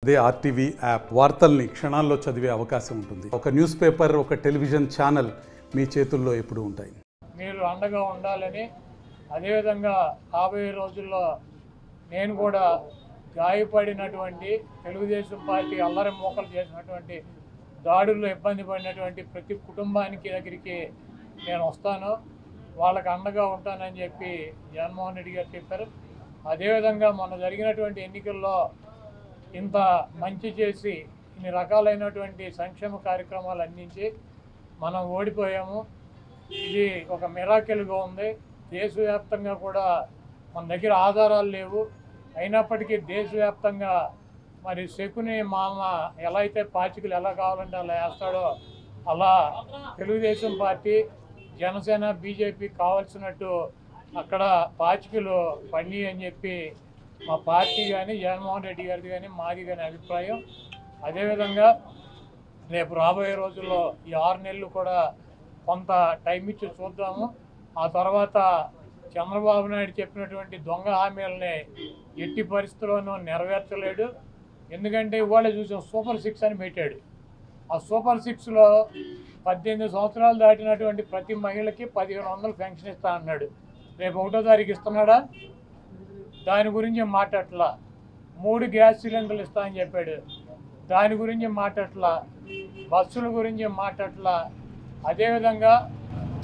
అదే RTV app వార్తల్ని క్షణాల్లో చదివే అవకాశం ఉంటుంది. ఒక న్యూస్ పేపర్, ఒక టెలివిజన్ ఛానల్ మీ చేతుల్లో ఎప్పుడూ ఉంటాయి. మీరు అండగా ఉండాలని, అదేవిధంగా రాబోయే రోజుల్లో నేను కూడా గాయపడినటువంటి తెలుగుదేశం పార్టీ అల్లరి మోకలు చేసినటువంటి దాడుల్లో ఇబ్బంది పడినటువంటి ప్రతి కుటుంబానికి దగ్గరికి నేను వస్తాను, వాళ్ళకి అండగా ఉంటానని చెప్పి జగన్మోహన్ రెడ్డి గారు చెప్పారు. అదేవిధంగా మొన్న జరిగినటువంటి ఎన్నికల్లో ఇంత మంచి చేసి ఇన్ని రకాలైనటువంటి సంక్షేమ కార్యక్రమాలు అందించి మనం ఓడిపోయాము. ఇది ఒక మిరాకిల్గా ఉంది. దేశవ్యాప్తంగా కూడా మన దగ్గర ఆధారాలు లేవు, అయినప్పటికీ దేశవ్యాప్తంగా మరి శకుని మామ ఎలా అయితే పాచికలు ఎలా కావాలంటే అలా వేస్తాడో అలా తెలుగుదేశం పార్టీ, జనసేన, బీజేపీ కావాల్సినట్టు అక్కడ పాచికలు పండి అని చెప్పి మా పార్టీ కానీ, జగన్మోహన్ రెడ్డి గారిది కానీ, మాది కానీ అభిప్రాయం. అదేవిధంగా రేపు రాబోయే రోజుల్లో ఈ 6 నెలలు కూడా కొంత టైం ఇచ్చి చూద్దాము. ఆ తర్వాత చంద్రబాబు నాయుడు చెప్పినటువంటి దొంగ హామీలని ఎట్టి పరిస్థితుల్లోనూ నెరవేర్చలేడు. ఎందుకంటే ఇవాళ చూసాం సూపర్ 6 అని పెట్టాడు. ఆ సూపర్ 6లో 18 సంవత్సరాలు దాటినటువంటి ప్రతి మహిళకి 1500 పెన్షన్ ఇస్తా అన్నాడు. రేపు 1వ తారీఖు ఇస్తున్నాడా? దాని గురించి మాట్లాడట్లా. 3 గ్యాస్ సిలిండర్లు ఇస్తా అని చెప్పాడు, దాని గురించి మాట్లాడట్లా. బస్సుల గురించి మాట్లాడట్లా. అదేవిధంగా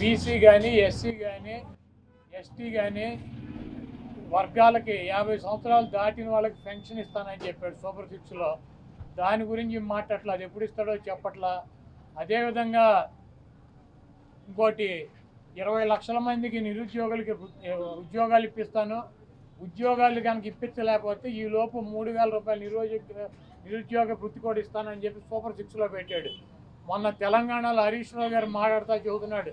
బీసీ కానీ, ఎస్సీ కానీ, ఎస్టీ కానీ వర్గాలకి 50 సంవత్సరాలు దాటిన వాళ్ళకి పెన్షన్ ఇస్తానని చెప్పాడు సూపర్ 6లో. దాని గురించి మాట్లాడట్లా. అది ఎప్పుడు ఇస్తాడో చెప్పట్లా. అదేవిధంగా ఇంకోటి 20 లక్షల మందికి నిరుద్యోగులకి ఉద్యోగాలు ఇప్పిస్తాను, ఉద్యోగాలు కనుక ఇప్పించలేకపోతే ఈ లోపు 3000 రూపాయలు నిరుద్యోగ వృత్తి కూడా ఇస్తానని చెప్పి సూపర్ 6లో పెట్టాడు. మొన్న తెలంగాణలో హరీష్ రావు గారు మాట్లాడుతూ చెబుతున్నాడు,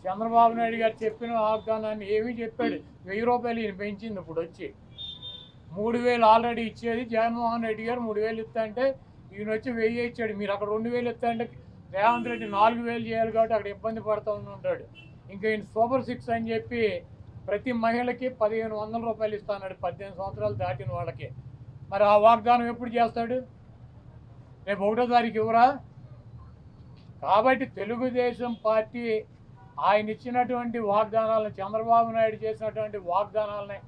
చంద్రబాబు నాయుడు గారు చెప్పిన వాగ్దానాన్ని ఏమీ చెప్పాడు. 1000 రూపాయలు ఈయన పెంచింది. ఇప్పుడు వచ్చి 3000 ఆల్రెడీ ఇచ్చేది జగన్మోహన్ రెడ్డి గారు 3000 ఇస్తా అంటే ఈయన వచ్చి 1000 ఇచ్చాడు. మీరు అక్కడ 2000 ఇస్తా అంటే రేవంత్ రెడ్డి 4000 చేయాలి కాబట్టి అక్కడ ఇబ్బంది పడుతూ ఉంటాడు. ఇంకా ఈయన సూపర్ 6 అని చెప్పి ప్రతి మహిళకి 1500 రూపాయలు ఇస్తాడు 18 సంవత్సరాలు దాటిన వాళ్ళకి. మరి ఆ వాగ్దానం ఎప్పుడు చేస్తాడు? రేపు 1వ తారీఖు ఇవ్వరా? కాబట్టి తెలుగుదేశం పార్టీ ఆయన ఇచ్చినటువంటి వాగ్దానాలను, చంద్రబాబు నాయుడు చేసినటువంటి వాగ్దానాలని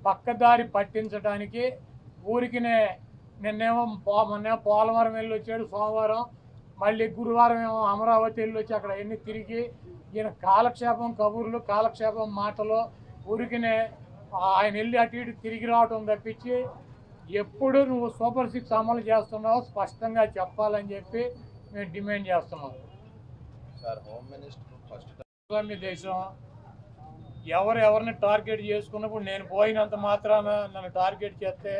పక్కదారి పట్టించడానికి ఊరికినే నిన్నేమో పోలవరం వెళ్ళి వచ్చాడు సోమవారం, మళ్ళీ గురువారం ఏమో అమరావతి వెళ్ళి వచ్చి అక్కడ ఎన్ని తిరిగి ఈయన కాలక్షేపం కబుర్లు, కాలక్షేపం మాటలు, ఊరికినే ఆయన వెళ్ళి అటు ఇటు తిరిగి రావటం తప్పించి ఎప్పుడు నువ్వు సూపర్ 6 అమలు చేస్తున్నావు స్పష్టంగా చెప్పాలని చెప్పి మేము డిమాండ్ చేస్తున్నాం. దేశం ఎవరిని టార్గెట్ చేసుకున్నప్పుడు నేను పోయినంత మాత్రాన నన్ను టార్గెట్ చేస్తే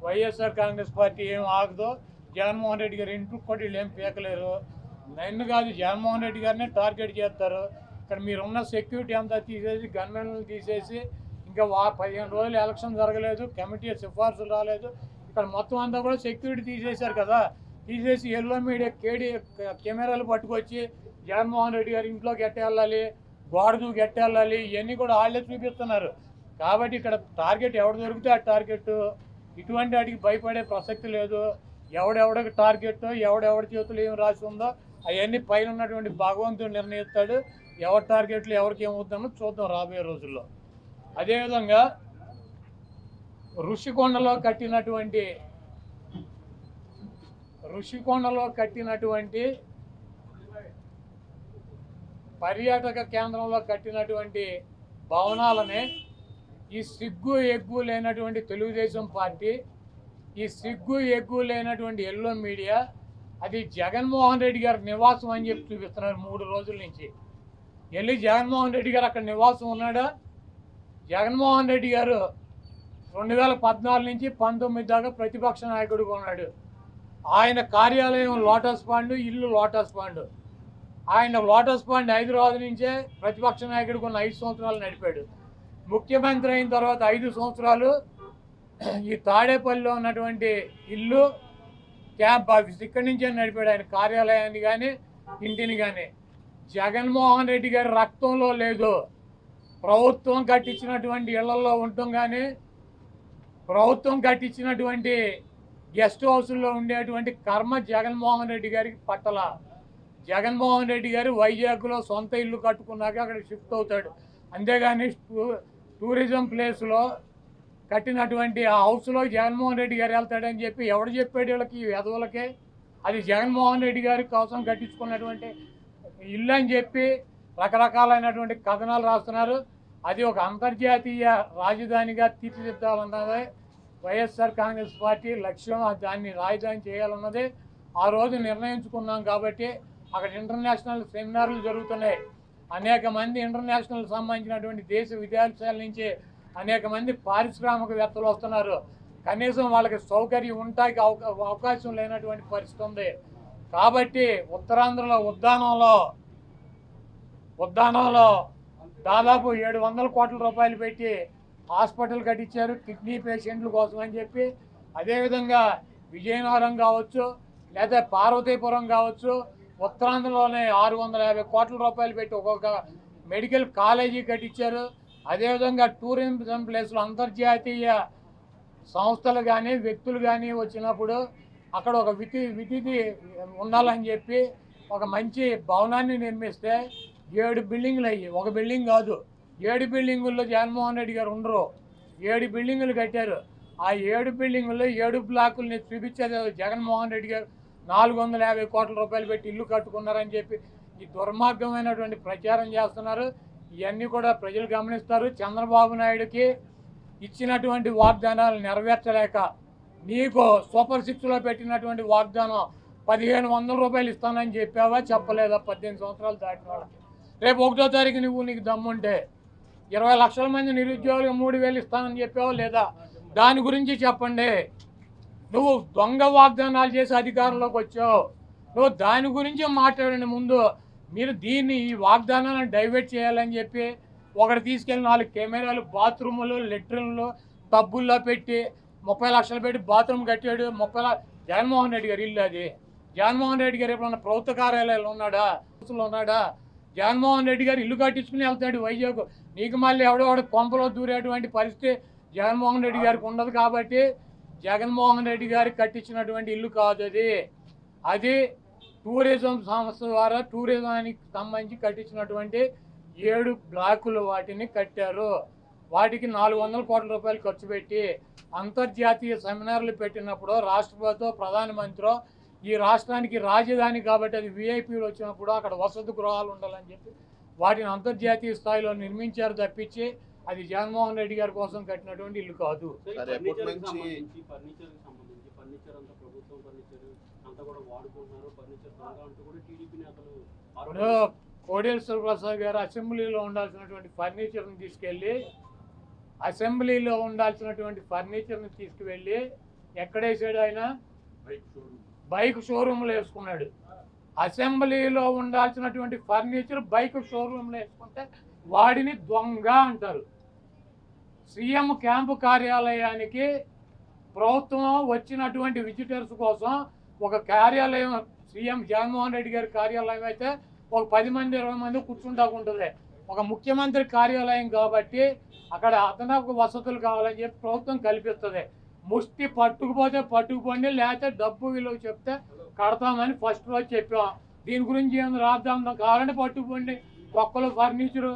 వైఎస్ఆర్ కాంగ్రెస్ పార్టీ ఏం ఆగదో, జగన్మోహన్ రెడ్డి గారు ఇంటికి కూడా వీళ్ళు ఏం పీకలేరు. నన్ను కాదు, జగన్మోహన్ రెడ్డి గారినే టార్గెట్ చేస్తారు. ఇక్కడ మీరున్న సెక్యూరిటీ అంతా తీసేసి, గన్మెన్లను తీసేసి, ఇంకా 15 రోజులు ఎలక్షన్ జరగలేదు, కమిటీ సిఫార్సులు రాలేదు, ఇక్కడ మొత్తం అంతా కూడా సెక్యూరిటీ తీసేశారు కదా. తీసేసి ఎల్లో మీడియా కెమెరాలు పట్టుకొచ్చి జగన్మోహన్ రెడ్డి గారి ఇంట్లోకి ఎట్టేళ్ళాలి, గోడదు గెట్టేళ్ళాలి, ఇవన్నీ కూడా వాళ్ళే చూపిస్తున్నారు. కాబట్టి ఇక్కడ టార్గెట్ ఎవడు దొరికితే ఆ టార్గెట్, ఇటువంటి వాటికి భయపడే ప్రసక్తి లేదు. ఎవడెవడికి టార్గెట్, ఎవడెవడి చేతులు ఏం రాసి ఉందో అవన్నీ పైన ఉన్నటువంటి భగవంతుడు నిర్ణయిస్తాడు. ఎవరి టార్గెట్లు ఎవరికి ఏమవుతుందో చూద్దాం రాబోయే రోజుల్లో. అదేవిధంగా ఋషికొండలో కట్టినటువంటి పర్యాటక కేంద్రంలో కట్టినటువంటి భవనాలనే ఈ సిగ్గు ఎగ్గు లేనటువంటి తెలుగుదేశం పార్టీ, ఈ సిగ్గు ఎగ్గు లేనటువంటి ఎల్లో మీడియా అది జగన్మోహన్ రెడ్డి గారి నివాసం అని చెప్పి చూపిస్తున్నారు 3 రోజుల నుంచి. వెళ్ళి జగన్మోహన్ రెడ్డి గారు అక్కడ నివాసం ఉన్నాడా? జగన్మోహన్ రెడ్డి గారు 2014 నుంచి 19 దాకా ప్రతిపక్ష నాయకుడిగా ఉన్నాడు. ఆయన కార్యాలయం లోటస్ పాండ్, ఇల్లు లోటస్ పాండ్. ఆయన లోటస్ పాండ్ హైదరాబాద్ నుంచే ప్రతిపక్ష నాయకుడికి ఉన్న 5 సంవత్సరాలు నడిపాడు. ముఖ్యమంత్రి అయిన తర్వాత 5 సంవత్సరాలు ఈ తాడేపల్లిలో ఉన్నటువంటి ఇల్లు, క్యాంప్ ఆఫీస్ ఇక్కడి నుంచే నడిపాడు ఆయన కార్యాలయాన్ని కానీ, ఇంటిని కానీ. జగన్మోహన్ రెడ్డి గారి రక్తంలో లేదు. ప్రభుత్వం కట్టించినటువంటి ఇళ్లలో ఉండటం కానీ, ప్రభుత్వం కట్టించినటువంటి గెస్ట్ హౌస్లో ఉండేటువంటి కర్మ జగన్మోహన్ రెడ్డి గారికి పట్టల. జగన్మోహన్ రెడ్డి గారు వైజాగ్లో సొంత ఇల్లు కట్టుకున్నాక అక్కడ షిఫ్ట్ అవుతాడు. అంతేగాని టూరిజం ప్లేస్లో కట్టినటువంటి ఆ హౌస్లో జగన్మోహన్ రెడ్డి గారు వెళ్తాడని చెప్పి ఎవడు చెప్పాడు వీళ్ళకి, ఈ వెధవులకే? అది జగన్మోహన్ రెడ్డి గారి కోసం కట్టించుకున్నటువంటి ఇల్లు అని చెప్పి రకరకాలైనటువంటి కథనాలు రాస్తున్నారు. అది ఒక అంతర్జాతీయ రాజధానిగా తీర్చిదిద్దాలన్నదే వైఎస్ఆర్ కాంగ్రెస్ పార్టీ లక్ష్యం. దాన్ని రాజధాని చేయాలన్నదే ఆ రోజు నిర్ణయించుకున్నాం. కాబట్టి అక్కడ ఇంటర్నేషనల్ సెమినార్లు జరుగుతున్నాయి. అనేక మంది ఇంటర్నేషనల్ సంబంధించినటువంటి దేశ విదేశాల నుంచి అనేక మంది పారిశ్రామికవేత్తలు వస్తున్నారు. కనీసం వాళ్ళకి సౌకర్యం ఉండటానికి అవకాశం లేనటువంటి పరిస్థితి ఉంది. కాబట్టి ఉత్తరాంధ్రలో ఉద్దానంలో దాదాపు 700 కోట్ల రూపాయలు పెట్టి హాస్పిటల్ కట్టించారు కిడ్నీ పేషెంట్ల కోసం అని చెప్పి. అదేవిధంగా విజయనగరం కావచ్చు లేదా పార్వతీపురం కావచ్చు, ఉత్తరాంధ్రలోనే 650 కోట్ల రూపాయలు పెట్టి ఒక్కొక్క మెడికల్ కాలేజీ కట్టించారు. అదేవిధంగా టూరిజం ప్లేస్లో అంతర్జాతీయ సంస్థలు కానీ వ్యక్తులు కానీ వచ్చినప్పుడు అక్కడ ఒక విధిని ఉండాలని చెప్పి ఒక మంచి భవనాన్ని నిర్మిస్తే 7 బిల్డింగులు అయ్యి, ఒక బిల్డింగ్ కాదు 7 బిల్డింగుల్లో జగన్మోహన్ రెడ్డి గారు ఉండరు. 7 బిల్డింగులు కట్టారు. ఆ 7 బిల్డింగుల్లో 7 బ్లాకుల్ని చూపించేది జగన్మోహన్ రెడ్డి గారు 450 కోట్ల రూపాయలు పెట్టి ఇల్లు కట్టుకున్నారని చెప్పి ఈ దుర్మార్గమైనటువంటి ప్రచారం చేస్తున్నారు. ఇవన్నీ కూడా ప్రజలు గమనిస్తారు. చంద్రబాబు నాయుడుకి ఇచ్చినటువంటి వాగ్దానాలు నెరవేర్చలేక నీకు సూపర్ 6లో పెట్టినటువంటి వాగ్దానం 1500 రూపాయలు ఇస్తానని చెప్పావా, చెప్పలేదా? 18 సంవత్సరాలు దాటిన వాళ్ళకి రేపు 1వ తారీఖు నీకు దమ్ముంటే 20 లక్షల మంది నిరుద్యోగులకు 3000 ఇస్తానని చెప్పావా లేదా? దాని గురించి చెప్పండి. నువ్వు దొంగ వాగ్దానాలు చేసి అధికారంలోకి వచ్చావు. నువ్వు దాని గురించి మాట్లాడండి ముందు. మీరు ఈ వాగ్దానాలను డైవర్ట్ చేయాలని చెప్పి ఒకటి తీసుకెళ్ళి 4 కెమెరాలు బాత్రూములు లెట్రిన్లు టబ్బుల్లో పెట్టి 30 లక్షలు పెట్టి బాత్రూమ్ కట్టాడు. జగన్మోహన్ రెడ్డి గారు ఇల్లు అది. జగన్మోహన్ రెడ్డి గారు ఎప్పుడన్నా ప్రభుత్వ కార్యాలయాలు ఉన్నాడా? జగన్మోహన్ రెడ్డి గారు ఇల్లు కట్టించుకుని వెళ్తాడు వైజాగ్. నీకు మళ్ళీ ఎవడో కొంపలో దూరేటువంటి పరిస్థితి జగన్మోహన్ రెడ్డి గారికి ఉండదు. కాబట్టి జగన్మోహన్ రెడ్డి గారికి కట్టించినటువంటి ఇల్లు కాదు అది టూరిజం సంస్థ ద్వారా టూరిజానికి సంబంధించి కట్టించినటువంటి 7 బ్లాకులు వాటిని కట్టారు. వాటికి 400 కోట్ల రూపాయలు ఖర్చు పెట్టి అంతర్జాతీయ సెమినార్లు పెట్టినప్పుడు రాష్ట్రపతితో ప్రధానమంత్రి ఈ రాష్ట్రానికి రాజధాని కాబట్టి అది విఐపీలు వచ్చినప్పుడు అక్కడ వసతి గృహాలు ఉండాలని చెప్పి వాటిని అంతర్జాతీయ స్థాయిలో నిర్మించారు తప్పించి అది జగన్మోహన్ రెడ్డి గారి కోసం కట్టినటువంటి ఇల్లు కాదు. ఇప్పుడు కోడేశ్వర ప్రసాద్ గారు అసెంబ్లీలో ఉండాల్సినటువంటి ఫర్నిచర్ని తీసుకువెళ్ళి ఎక్కడేసాడు? ఆయన బైక్ షోరూమ్లో వేసుకున్నాడు. అసెంబ్లీలో ఉండాల్సినటువంటి ఫర్నిచర్ బైక్ షోరూమ్లో వేసుకుంటే వాడిని దొంగ అంటారు. సీఎం క్యాంపు కార్యాలయానికి ప్రభుత్వం వచ్చినటువంటి విజిటర్స్ కోసం ఒక కార్యాలయం సీఎం జగన్మోహన్ రెడ్డి గారి కార్యాలయం అయితే ఒక 10 మంది 20 మంది కూర్చుంటాకుంటుంది. ఒక ముఖ్యమంత్రి కార్యాలయం కాబట్టి అక్కడ అదనపు వసతులు కావాలని చెప్పి ప్రభుత్వం కల్పిస్తుంది. ముష్టి పట్టుకుపోతే పట్టుకుపోండి, లేకపోతే డబ్బు విలువ చెప్తే కడతామని ఫస్ట్ రోజు చెప్పాం. దీని గురించి ఏమైనా రాద్దాం కావాలంటే పట్టుకుపోండి. ఒక్కలు ఫర్నిచరు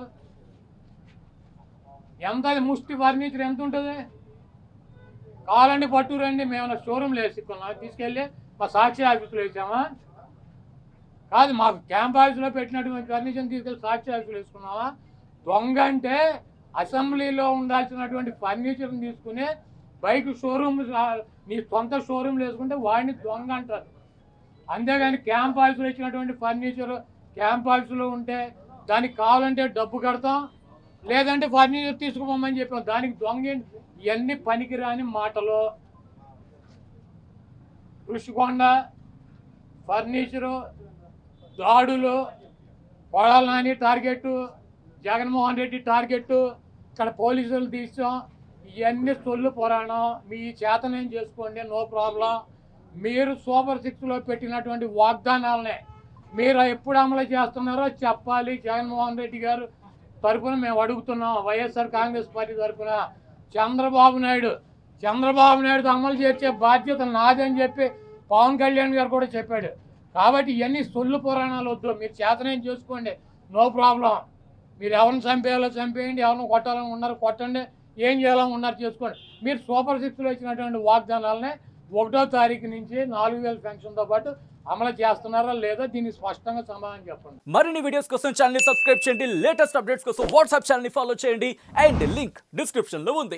ఎంత, ముష్టి ఫర్నిచర్ ఎంత ఉంటుంది? కావాలండి పట్టుకురండి. మేము షోరూమ్లో వేసుకున్నాం, తీసుకెళ్ళి మా సాక్షి ఆఫీసులో వేసామా? కాదు, మాకు క్యాంప్ ఆఫీసులో పెట్టినటువంటి ఫర్నిచర్ని తీసుకెళ్ళి సాక్షి ఆఫీసులో వేసుకున్నావా? దొంగ అంటే అసెంబ్లీలో ఉండాల్సినటువంటి ఫర్నిచర్ని తీసుకుని బైక్ షోరూమ్ నీ సొంత షోరూమ్లు వేసుకుంటే వాడిని దొంగ అంటారు. అంతేగాని క్యాంప్ ఆఫీసులో ఇచ్చినటువంటి ఫర్నిచర్ క్యాంప్ ఆఫీసులో ఉంటే దానికి కావాలంటే డబ్బు కడతాం, లేదంటే ఫర్నిచర్ తీసుకుపోమని చెప్పాం. దానికి దొంగ ఇవన్నీ పనికిరాని మాటలు. ఋషికొండ ఫర్నిచరు దాడులు, కొడాల నాని టార్గెట్, జగన్మోహన్ రెడ్డి టార్గెట్, ఇక్కడ పోలీసులు తీసాం. ఇవన్నీ సొల్లు పురాణం. మీ చేతనేం చేసుకోండి, నో ప్రాబ్లం. మీరు సూపర్ 6లో పెట్టినటువంటి వాగ్దానాలనే మీరు ఎప్పుడు అమలు చేస్తున్నారో చెప్పాలి. జగన్మోహన్ రెడ్డి గారు తరఫున మేము అడుగుతున్నాం. వైఎస్ఆర్ కాంగ్రెస్ పార్టీ తరఫున చంద్రబాబు నాయుడు చంద్రబాబు నాయుడు అమలు చేసే బాధ్యత నాదని చెప్పి పవన్ కళ్యాణ్ గారు కూడా చెప్పాడు. కాబట్టి ఇవన్నీ సొల్లు పురాణాలు వద్దు, మీరు చేతనేం చేసుకోండి, నో ప్రాబ్లం. మీరు ఎవరిని చంపేయాలో చంపేయండి, ఎవరిని కొట్టాలని ఉన్నారు కొట్టండి, ఏం చేయాలని ఉన్నారు చేసుకోండి. మీరు సూపర్ సిక్స్లో ఇచ్చినటువంటి వాగ్దానాలనే 1వ తారీఖు నుంచి 4000 పెన్షన్తో పాటు అమలు చేస్తున్నారా లేదా దీనికి స్పష్టంగా సమాధానం చెప్పండి. మరిన్ని వీడియోస్ కోసం ఛానల్ ని సబ్స్క్రైబ్ చేయండి, లేటెస్ట్ అప్డేట్స్ కోసం వాట్సాప్ ఛానల్ ని ఫాలో చేయండి అండ్ లింక్ డిస్క్రిప్షన్ లో ఉంది.